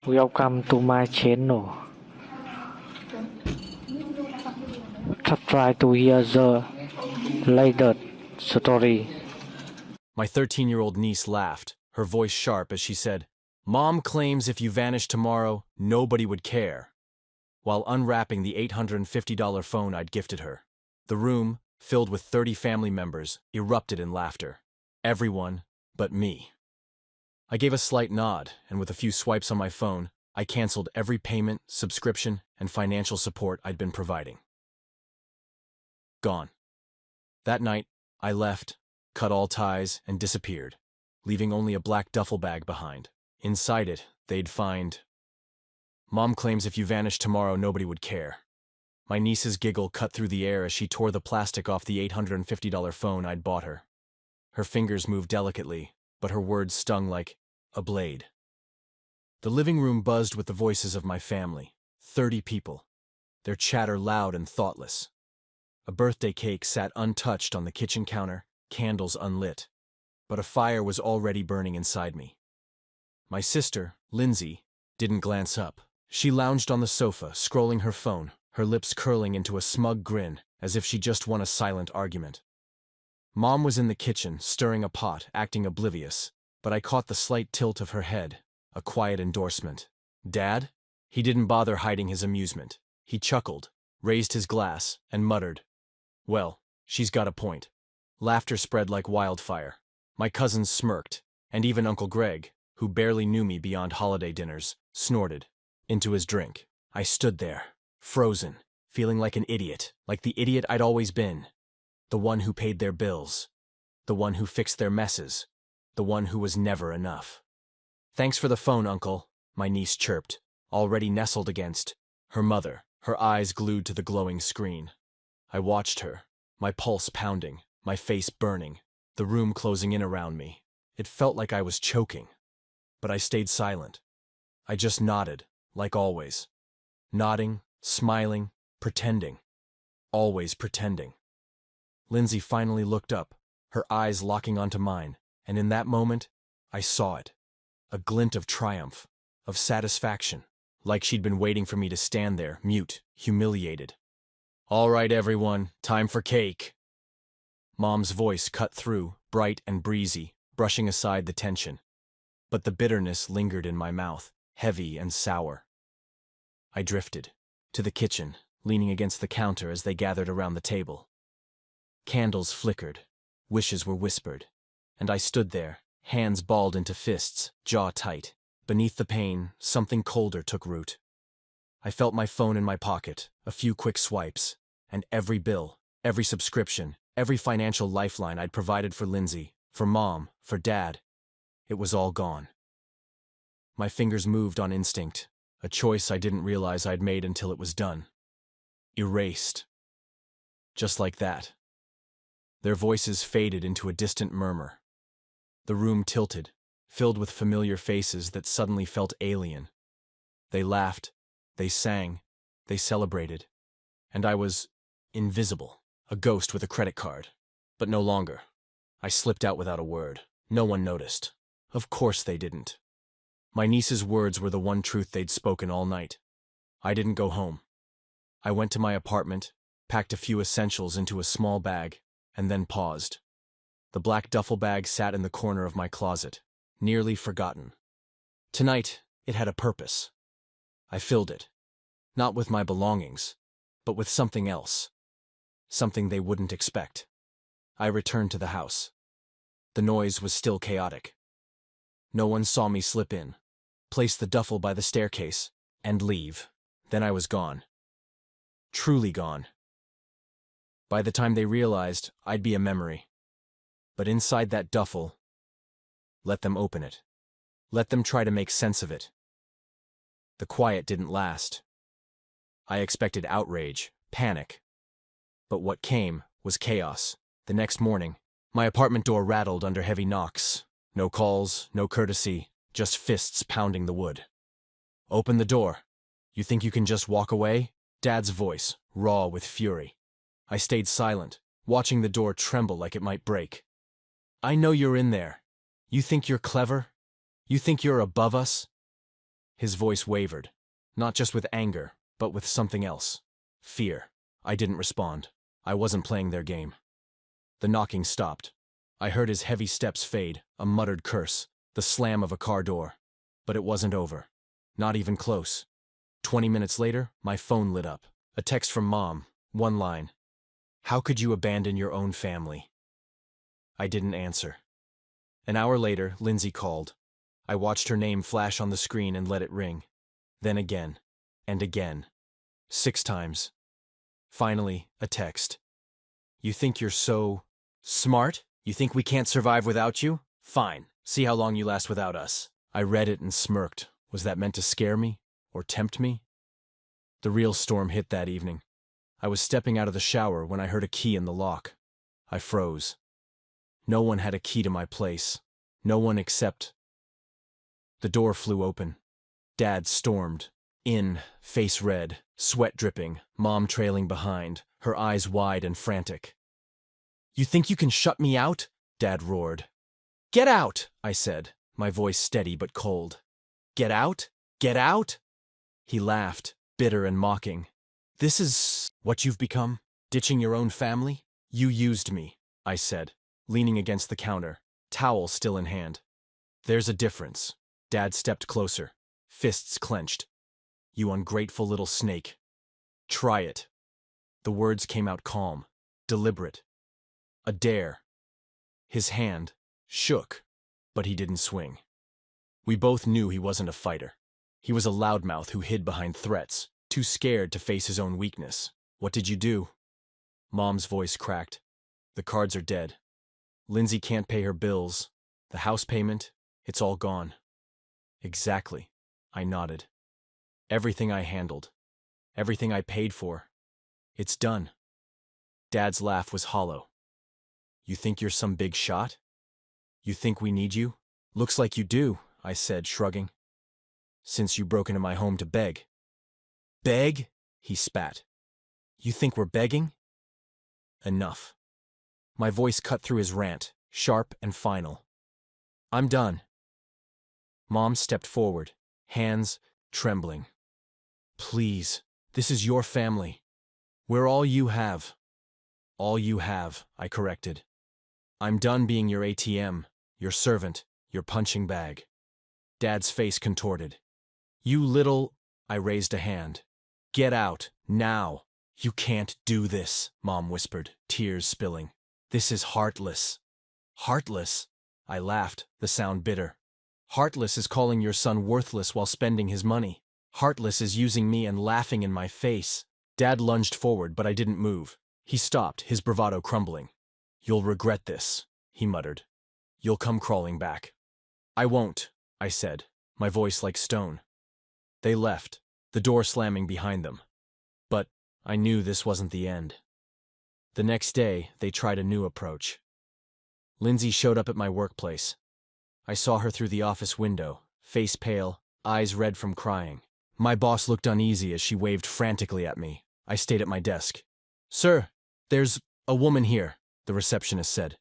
Welcome to my channel. Try to hear the latest story. My 13-year-old niece laughed, her voice sharp as she said, "Mom claims if you vanish tomorrow, nobody would care," while unwrapping the $850 phone I'd gifted her. The room, filled with 30 family members, erupted in laughter. Everyone but me. I gave a slight nod, and with a few swipes on my phone, I canceled every payment, subscription, and financial support I'd been providing. Gone. That night, I left, cut all ties, and disappeared, leaving only a black duffel bag behind. Inside it, they'd find... Mom claims if you vanish tomorrow, nobody would care. My niece's giggle cut through the air as she tore the plastic off the $850 phone I'd bought her. Her fingers moved delicately, but her words stung like a blade. The living room buzzed with the voices of my family, 30 people, their chatter loud and thoughtless. A birthday cake sat untouched on the kitchen counter, candles unlit, but a fire was already burning inside me. My sister, Lindsay, didn't glance up. She lounged on the sofa, scrolling her phone, her lips curling into a smug grin, as if she just won a silent argument. Mom was in the kitchen, stirring a pot, acting oblivious, but I caught the slight tilt of her head, a quiet endorsement. Dad? He didn't bother hiding his amusement. He chuckled, raised his glass, and muttered, "Well, she's got a point." Laughter spread like wildfire. My cousins smirked, and even Uncle Greg, who barely knew me beyond holiday dinners, snorted into his drink. I stood there, frozen, feeling like an idiot, like the idiot I'd always been. The one who paid their bills, the one who fixed their messes, the one who was never enough. "Thanks for the phone, Uncle," my niece chirped, already nestled against her mother, her eyes glued to the glowing screen. I watched her, my pulse pounding, my face burning, the room closing in around me. It felt like I was choking. But I stayed silent. I just nodded, like always. Nodding, smiling, pretending. Always pretending. Lindsay finally looked up, her eyes locking onto mine, and in that moment, I saw it. A glint of triumph, of satisfaction, like she'd been waiting for me to stand there, mute, humiliated. "All right, everyone, time for cake." Mom's voice cut through, bright and breezy, brushing aside the tension. But the bitterness lingered in my mouth, heavy and sour. I drifted to the kitchen, leaning against the counter as they gathered around the table. Candles flickered, wishes were whispered, and I stood there, hands balled into fists, jaw tight. Beneath the pain, something colder took root. I felt my phone in my pocket, a few quick swipes, and every bill, every subscription, every financial lifeline I'd provided for Lindsay, for Mom, for Dad, it was all gone. My fingers moved on instinct, a choice I didn't realize I'd made until it was done. Erased. Just like that. Their voices faded into a distant murmur. The room tilted, filled with familiar faces that suddenly felt alien. They laughed, they sang, they celebrated, and I was invisible, a ghost with a credit card. But no longer. I slipped out without a word. No one noticed. Of course they didn't. My niece's words were the one truth they'd spoken all night. I didn't go home. I went to my apartment, packed a few essentials into a small bag, and then paused. The black duffel bag sat in the corner of my closet, nearly forgotten. Tonight, it had a purpose. I filled it, not with my belongings, but with something else. Something they wouldn't expect. I returned to the house. The noise was still chaotic. No one saw me slip in, place the duffel by the staircase, and leave. Then I was gone. Truly gone. By the time they realized, I'd be a memory. But inside that duffel, let them open it. Let them try to make sense of it. The quiet didn't last. I expected outrage, panic. But what came was chaos. The next morning, my apartment door rattled under heavy knocks. No calls, no courtesy, just fists pounding the wood. "Open the door. You think you can just walk away?" Dad's voice, raw with fury. I stayed silent, watching the door tremble like it might break. "I know you're in there. You think you're clever? You think you're above us?" His voice wavered, not just with anger, but with something else. Fear. I didn't respond. I wasn't playing their game. The knocking stopped. I heard his heavy steps fade, a muttered curse, the slam of a car door. But it wasn't over. Not even close. 20 minutes later, my phone lit up. A text from Mom, one line. "How could you abandon your own family?" I didn't answer. An hour later, Lindsay called. I watched her name flash on the screen and let it ring. Then again, and again. 6 times. Finally, a text. "You think you're so smart? You think we can't survive without you? Fine. See how long you last without us." I read it and smirked. Was that meant to scare me? Or tempt me? The real storm hit that evening. I was stepping out of the shower when I heard a key in the lock. I froze. No one had a key to my place. No one except... The door flew open. Dad stormed. In, face red, sweat dripping, Mom trailing behind, her eyes wide and frantic. "You think you can shut me out?" Dad roared. "Get out!" I said, my voice steady but cold. "Get out? Get out?" He laughed, bitter and mocking. "This is what you've become? Ditching your own family? You used me," I said, leaning against the counter, towel still in hand. "There's a difference." Dad stepped closer, fists clenched. "You ungrateful little snake. Try it." The words came out calm, deliberate. A dare. His hand shook, but he didn't swing. We both knew he wasn't a fighter. He was a loudmouth who hid behind threats, too scared to face his own weakness. "What did you do?" Mom's voice cracked. "The cards are dead. Lindsay can't pay her bills. The house payment, it's all gone." "Exactly," I nodded. "Everything I handled. Everything I paid for. It's done." Dad's laugh was hollow. "You think you're some big shot? You think we need you?" "Looks like you do," I said, shrugging. "Since you broke into my home to beg." "Beg?" he spat. "You think we're begging?" Enough. My voice cut through his rant, sharp and final. "I'm done." Mom stepped forward, hands trembling. "Please, this is your family. We're all you have." "All you have," I corrected. "I'm done being your ATM, your servant, your punching bag." Dad's face contorted. "You little..." I raised a hand. "Get out, now." "You can't do this," Mom whispered, tears spilling. "This is heartless." "Heartless?" I laughed, the sound bitter. "Heartless is calling your son worthless while spending his money. Heartless is using me and laughing in my face." Dad lunged forward, but I didn't move. He stopped, his bravado crumbling. "You'll regret this," he muttered. "You'll come crawling back." "I won't," I said, my voice like stone. They left, the door slamming behind them. But I knew this wasn't the end. The next day, they tried a new approach. Lindsay showed up at my workplace. I saw her through the office window, face pale, eyes red from crying. My boss looked uneasy as she waved frantically at me. I stayed at my desk. "Sir, there's a woman here," the receptionist said.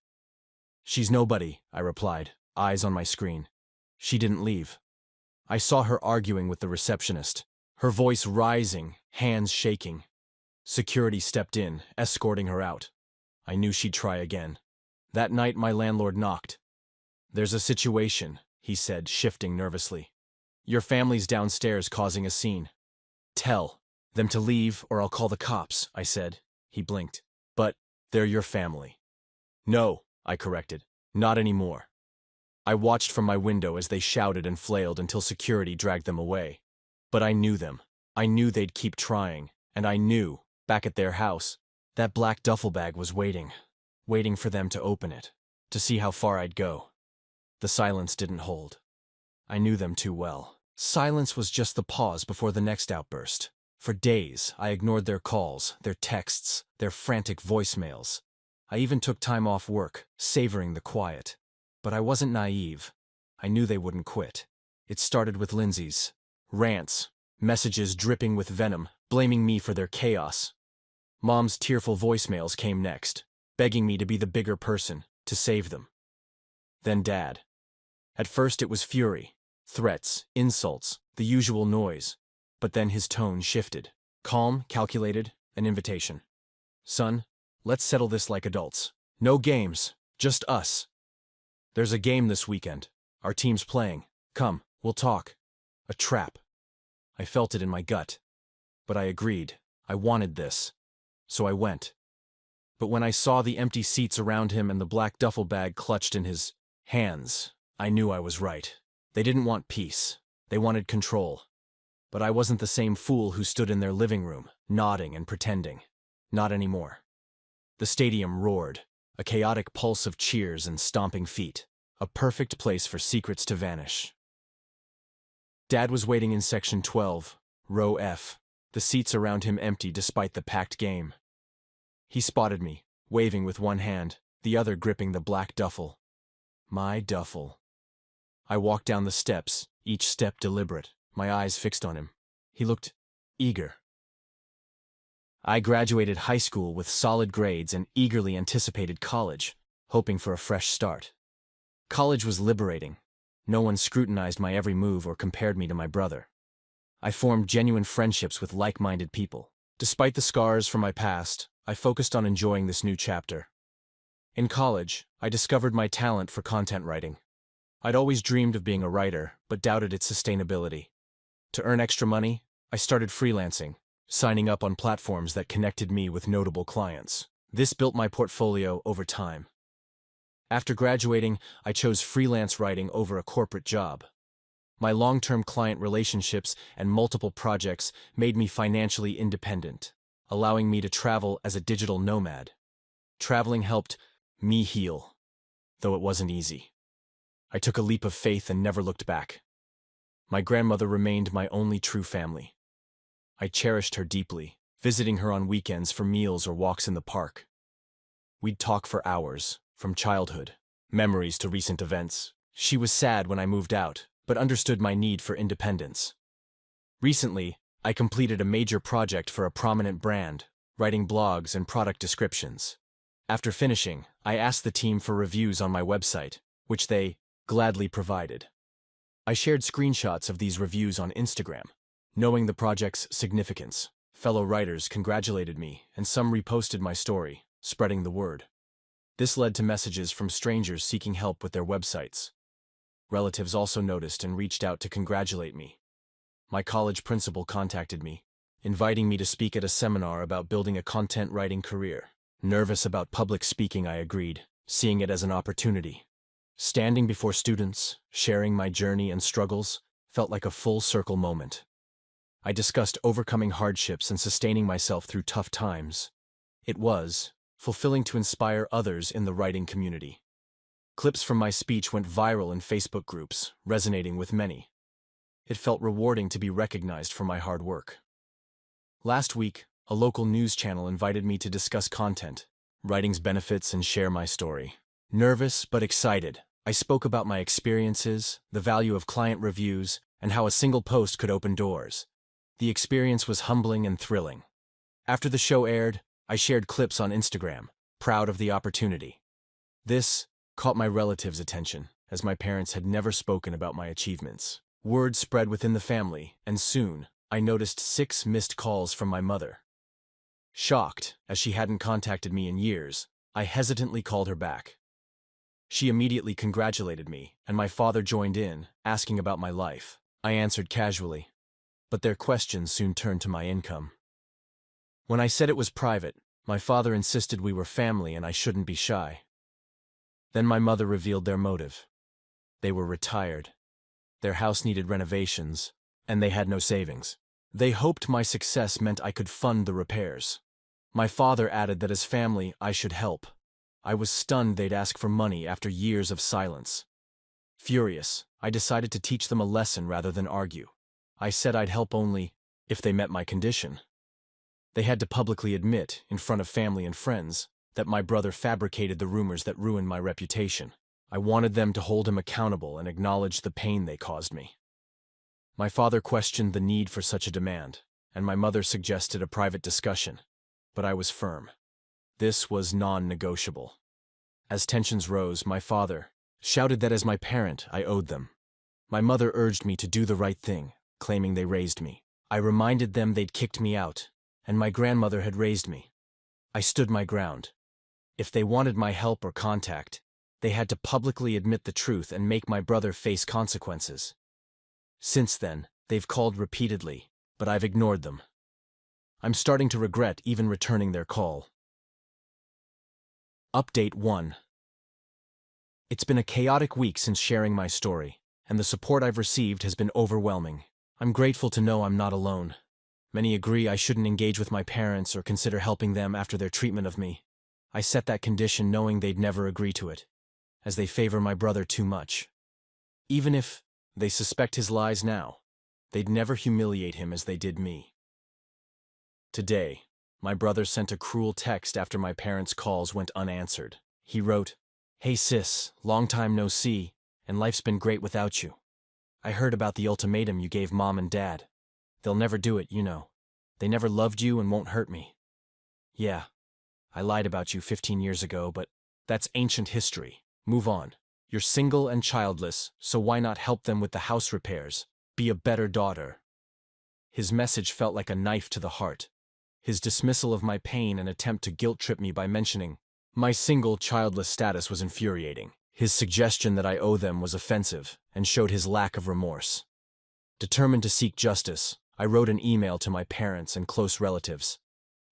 "She's nobody," I replied, eyes on my screen. She didn't leave. I saw her arguing with the receptionist, her voice rising, hands shaking. Security stepped in, escorting her out. I knew she'd try again. That night my landlord knocked. "There's a situation," he said, shifting nervously. "Your family's downstairs causing a scene." "Tell them to leave or I'll call the cops," I said. He blinked. "But they're your family." "No," I corrected. "Not anymore." I watched from my window as they shouted and flailed until security dragged them away. But I knew them. I knew they'd keep trying. And I knew, back at their house, that black duffel bag was waiting for them to open it, to see how far I'd go. The silence didn't hold. I knew them too well. Silence was just the pause before the next outburst. For days, I ignored their calls, their texts, their frantic voicemails. I even took time off work, savoring the quiet. But I wasn't naive. I knew they wouldn't quit. It started with Lindsay's rants, messages dripping with venom, blaming me for their chaos. Mom's tearful voicemails came next, begging me to be the bigger person, to save them. Then Dad. At first it was fury, threats, insults, the usual noise. But then his tone shifted. Calm, calculated, an invitation. Son, let's settle this like adults. No games, just us. There's a game this weekend. Our team's playing. Come, we'll talk. A trap. I felt it in my gut. But I agreed. I wanted this. So I went. But when I saw the empty seats around him and the black duffel bag clutched in his hands, I knew I was right. They didn't want peace. They wanted control. But I wasn't the same fool who stood in their living room, nodding and pretending. Not anymore. The stadium roared, a chaotic pulse of cheers and stomping feet. A perfect place for secrets to vanish. Dad was waiting in section 12, row F, the seats around him empty despite the packed game. He spotted me, waving with one hand, the other gripping the black duffel. My duffel. I walked down the steps, each step deliberate, my eyes fixed on him. He looked eager. I graduated high school with solid grades and eagerly anticipated college, hoping for a fresh start. College was liberating. No one scrutinized my every move or compared me to my brother. I formed genuine friendships with like-minded people. Despite the scars from my past, I focused on enjoying this new chapter. In college, I discovered my talent for content writing. I'd always dreamed of being a writer, but doubted its sustainability. To earn extra money, I started freelancing, signing up on platforms that connected me with notable clients. This built my portfolio over time. After graduating, I chose freelance writing over a corporate job. My long-term client relationships and multiple projects made me financially independent, allowing me to travel as a digital nomad. Traveling helped me heal, though it wasn't easy. I took a leap of faith and never looked back. My grandmother remained my only true family. I cherished her deeply, visiting her on weekends for meals or walks in the park. We'd talk for hours, from childhood, memories to recent events. She was sad when I moved out, but understood my need for independence. Recently, I completed a major project for a prominent brand, writing blogs and product descriptions. After finishing, I asked the team for reviews on my website, which they gladly provided. I shared screenshots of these reviews on Instagram. Knowing the project's significance, fellow writers congratulated me, and some reposted my story, spreading the word. This led to messages from strangers seeking help with their websites. Relatives also noticed and reached out to congratulate me. My college principal contacted me, inviting me to speak at a seminar about building a content writing career. Nervous about public speaking, I agreed, seeing it as an opportunity. Standing before students, sharing my journey and struggles, felt like a full-circle moment. I discussed overcoming hardships and sustaining myself through tough times. It was fulfilling to inspire others in the writing community. Clips from my speech went viral in Facebook groups, resonating with many. It felt rewarding to be recognized for my hard work. Last week, a local news channel invited me to discuss content, writing's benefits, and share my story. Nervous but excited, I spoke about my experiences, the value of client reviews, and how a single post could open doors. The experience was humbling and thrilling. After the show aired, I shared clips on Instagram, proud of the opportunity. This caught my relatives' attention, as my parents had never spoken about my achievements. Word spread within the family, and soon, I noticed 6 missed calls from my mother. Shocked, as she hadn't contacted me in years, I hesitantly called her back. She immediately congratulated me, and my father joined in, asking about my life. I answered casually, but their questions soon turned to my income. When I said it was private, my father insisted we were family and I shouldn't be shy. Then my mother revealed their motive. They were retired. Their house needed renovations, and they had no savings. They hoped my success meant I could fund the repairs. My father added that as family, I should help. I was stunned they'd ask for money after years of silence. Furious, I decided to teach them a lesson rather than argue. I said I'd help only if they met my condition. They had to publicly admit, in front of family and friends, that my brother fabricated the rumors that ruined my reputation. I wanted them to hold him accountable and acknowledge the pain they caused me. My father questioned the need for such a demand, and my mother suggested a private discussion, but I was firm. This was non-negotiable. As tensions rose, my father shouted that as my parent, I owed them. My mother urged me to do the right thing, claiming they raised me. I reminded them they'd kicked me out, and my grandmother had raised me. I stood my ground. If they wanted my help or contact, they had to publicly admit the truth and make my brother face consequences. Since then, they've called repeatedly, but I've ignored them. I'm starting to regret even returning their call. Update 1. It's been a chaotic week since sharing my story, and the support I've received has been overwhelming. I'm grateful to know I'm not alone. Many agree I shouldn't engage with my parents or consider helping them after their treatment of me. I set that condition knowing they'd never agree to it, as they favor my brother too much. Even if they suspect his lies now, they'd never humiliate him as they did me. Today, my brother sent a cruel text after my parents' calls went unanswered. He wrote, "Hey sis, long time no see, and life's been great without you. I heard about the ultimatum you gave mom and dad. They'll never do it, you know. They never loved you and won't hurt me. Yeah, I lied about you 15 years ago, but that's ancient history. Move on. You're single and childless, so why not help them with the house repairs? Be a better daughter." His message felt like a knife to the heart. His dismissal of my pain and attempt to guilt-trip me by mentioning my single, childless status was infuriating. His suggestion that I owe them was offensive and showed his lack of remorse. Determined to seek justice, I wrote an email to my parents and close relatives,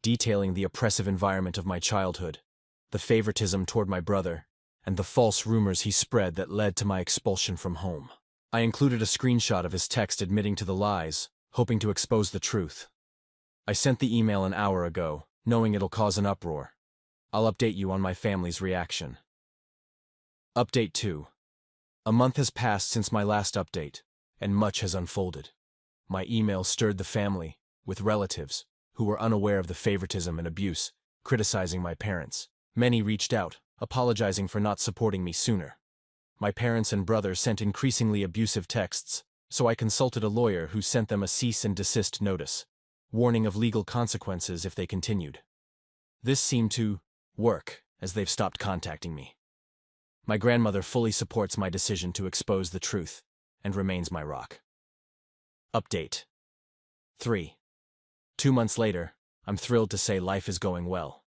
detailing the oppressive environment of my childhood, the favoritism toward my brother, and the false rumors he spread that led to my expulsion from home. I included a screenshot of his text admitting to the lies, hoping to expose the truth. I sent the email an hour ago, knowing it'll cause an uproar. I'll update you on my family's reaction. Update 2. A month has passed since my last update, and much has unfolded. My email stirred the family, with relatives, who were unaware of the favoritism and abuse, criticizing my parents. Many reached out, apologizing for not supporting me sooner. My parents and brother sent increasingly abusive texts, so I consulted a lawyer who sent them a cease and desist notice, warning of legal consequences if they continued. This seemed to work, as they've stopped contacting me. My grandmother fully supports my decision to expose the truth, and remains my rock. Update 3. 2 months later, I'm thrilled to say life is going well.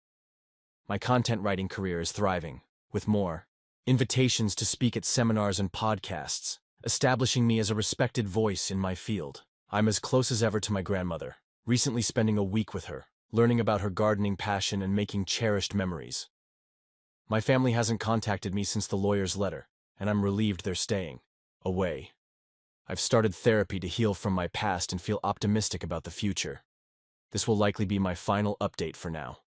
My content writing career is thriving, with more invitations to speak at seminars and podcasts, establishing me as a respected voice in my field. I'm as close as ever to my grandmother, recently spending a week with her, learning about her gardening passion and making cherished memories. My family hasn't contacted me since the lawyer's letter, and I'm relieved they're staying away. I've started therapy to heal from my past and feel optimistic about the future. This will likely be my final update for now.